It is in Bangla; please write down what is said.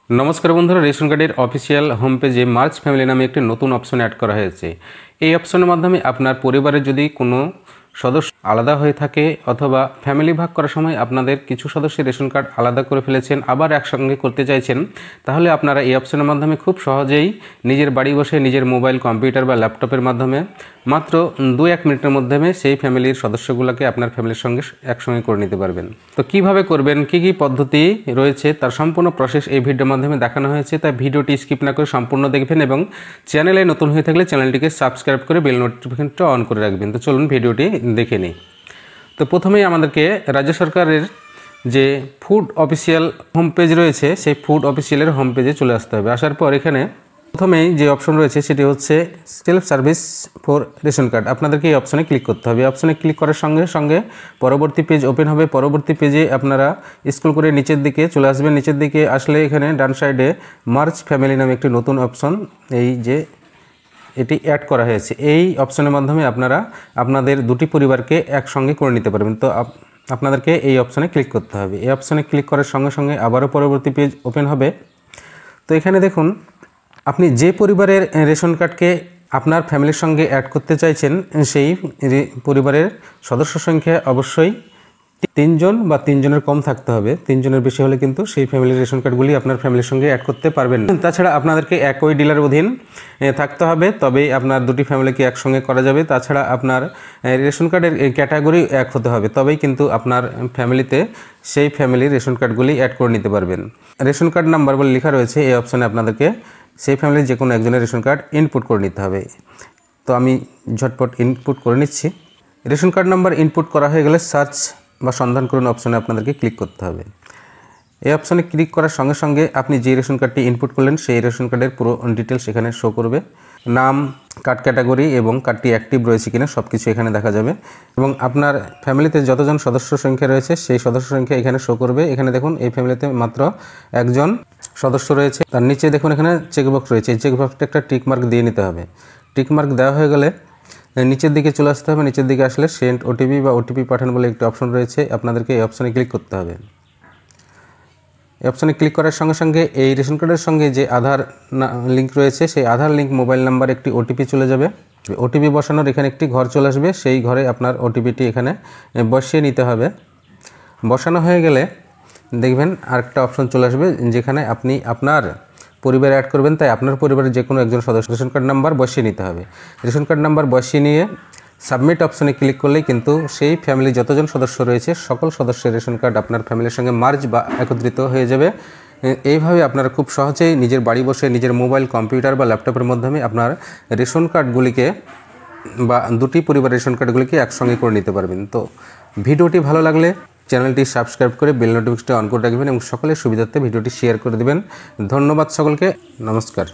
নমস্কার বন্ধুরা, রেশন কার্ডের অফিসিয়াল হোম পেজে মার্চ ফ্যামিলি নামে একটি নতুন অপশন অ্যাড করা হয়েছে। এই অপশনের মাধ্যমে আপনার পরিবারে যদি কোনো সদস্য আলাদা হয়ে থাকে অথবা ফ্যামিলি ভাগ করার সময় আপনাদের কিছু সদস্যের রেশন কার্ড আলাদা করে ফেলেছেন, আবার একসঙ্গে করতে চাইছেন, তাহলে আপনারা এই অপশনের মাধ্যমে খুব সহজেই নিজের বাড়ি বসে নিজের মোবাইল, কম্পিউটার বা ল্যাপটপের মাধ্যমে মাত্র 2-1 মিনিটের মাধ্যমে সেই ফ্যামিলির সদস্যগুলোকে আপনার ফ্যামিলির সঙ্গে একসঙ্গে করে নিতে পারবেন। তো কিভাবে করবেন, কি কি পদ্ধতি রয়েছে তার সম্পূর্ণ প্রসেস এই ভিডিওর মাধ্যমে দেখানো হয়েছে। তাই ভিডিওটি স্কিপ না করে সম্পূর্ণ দেখবেন এবং চ্যানেলে নতুন হয়ে থাকলে চ্যানেলটিকে সাবস্ক্রাইব করে বেল নোটিফিকেশনটা অন করে রাখবেন। তো চলুন ভিডিওটি দেখে নিই। তো প্রথমেই আমাদেরকে রাজ্য সরকারের যে ফুড অফিসিয়াল হোম পেজ রয়েছে সেই ফুড অফিসিয়ালের হোম পেজে চলে আসতে হবে। আসার পর এখানে প্রথমেই যে অপশন রয়েছে সেটি হচ্ছে self service for ration card. আপনাদেরকে এই অপশনে ক্লিক করতে হবে। অপশনে ক্লিক করার সঙ্গে সঙ্গে পরবর্তী পেজ ওপেন হবে। পরবর্তী পেজে আপনারা স্ক্রল করে নিচের দিকে চলে আসবেন। নিচের দিকে আসলে এখানে ডান সাইডে মার্চ ফ্যামিলি নামে একটি নতুন অপশন, এই যে এটি অ্যাড করা হয়েছে, এই অপশনের মাধ্যমে আপনারা আপনাদের দুটি পরিবারকে একসঙ্গে করে নিতে পারবেন। তো আপনাদেরকে এই অপশনে ক্লিক করতে হবে। এই অপশনে ক্লিক করার সঙ্গে সঙ্গে আবারও পরবর্তী পেজ ওপেন হবে। তো এখানে দেখুন, আপনি যে পরিবারের রেশন কার্ডকে আপনার ফ্যামিলির সঙ্গে অ্যাড করতে চাইছেন সেই পরিবারের সদস্য সংখ্যা অবশ্যই 3 জন বা 3 জনের কম থাকতে হবে। 3 জনের বেশি হলে কিন্তু সেই ফ্যামিলির রেশন কার্ডগুলি আপনার ফ্যামিলির সঙ্গে অ্যাড করতে পারবেন না। তাছাড়া আপনাদেরকে একই ডিলার অধীন থাকতে হবে, তবেই আপনার দুটি ফ্যামিলিকে একসঙ্গে করা যাবে। তাছাড়া আপনার রেশন কার্ডের ক্যাটাগরি এক হতে হবে, তবেই কিন্তু আপনার ফ্যামিলিতে সেই ফ্যামিলির রেশন কার্ডগুলি অ্যাড করে নিতে পারবেন। রেশন কার্ড নাম্বার বলে লেখা রয়েছে, এই অপশানে আপনাদেরকে সেই ফ্যামিলির যে কোনো একজনের রেশন কার্ড ইনপুট করে নিতে হবে। তো আমি ঝটপট ইনপুট করে নিচ্ছি। রেশন কার্ড নাম্বার ইনপুট করা হয়ে গেলে সার্চ বা সন্ধান করুন অপশনে আপনাদেরকে ক্লিক করতে হবে। এই অপশনে ক্লিক করার সঙ্গে সঙ্গে আপনি যে রেশন কার্ডটি ইনপুট করলেন সেই রেশন কার্ডের পুরো ডিটেলস এখানে শো করবে। নাম, কার্ড ক্যাটাগরি এবং কার্ডটি অ্যাক্টিভ রয়েছে কিনা সব কিছু এখানে দেখা যাবে। এবং আপনার ফ্যামিলিতে যতজন সদস্য সংখ্যা রয়েছে সেই সদস্য সংখ্যা এখানে শো করবে। এখানে দেখুন, এই ফ্যামিলিতে মাত্র একজন সদস্য রয়েছে। তার নিচে দেখুন এখানে চেকবক্স রয়েছে, এই চেকবক্সটা একটা টিক মার্ক দিয়ে নিতে হবে। টিক মার্ক দেওয়া হয়ে গেলে নিচের দিকে চলে আসতে হবে। নিচের দিকে আসলে সেন্ড ওটিপি বা ওটিপি পাঠান বলে একটি অপশন রয়েছে, আপনাদেরকে এই অপশনে ক্লিক করতে হবে। এই অপশনে ক্লিক করার সঙ্গে সঙ্গে এই রেশন কার্ডের সঙ্গে যে আধার লিঙ্ক রয়েছে সেই আধার লিঙ্ক মোবাইল নাম্বার একটি ওটিপি চলে যাবে। ওটিপি বসানোর এখানে একটি ঘর চলে আসবে, সেই ঘরে আপনার ওটিপিটি এখানে বসিয়ে নিতে হবে। বসানো হয়ে গেলে দেখবেন আরেকটা অপশন চলে আসবে যেখানে আপনি আপনার পরিবার অ্যাড করবেন, তাই আপনার পরিবারের যে কোনো একজন সদস্য রেশন কার্ড নাম্বার বসিয়ে নিতে হবে। রেশন কার্ড নাম্বার বসিয়ে নিয়ে সাবমিট অপশনে ক্লিক করলেই কিন্তু সেই ফ্যামিলি যতজন সদস্য রয়েছে সকল সদস্যের রেশন কার্ড আপনার ফ্যামিলির সঙ্গে মার্জ বা একত্রিত হয়ে যাবে। এইভাবে আপনারা খুব সহজেই নিজের বাড়ি বসে নিজের মোবাইল, কম্পিউটার বা ল্যাপটপের মাধ্যমে আপনার রেশন কার্ডগুলিকে বা দুটি পরিবারের রেশন কার্ডগুলিকে একসঙ্গে করে নিতে পারবেন। তো ভিডিওটি ভালো লাগলে চ্যানেলটি সাবস্ক্রাইব করে বেল নোটিফিকেশনটা অন করে রাখবেন এবং সকলের সুবিধার্থে ভিডিওটি শেয়ার করে দেবেন। ধন্যবাদ সকলকে, নমস্কার।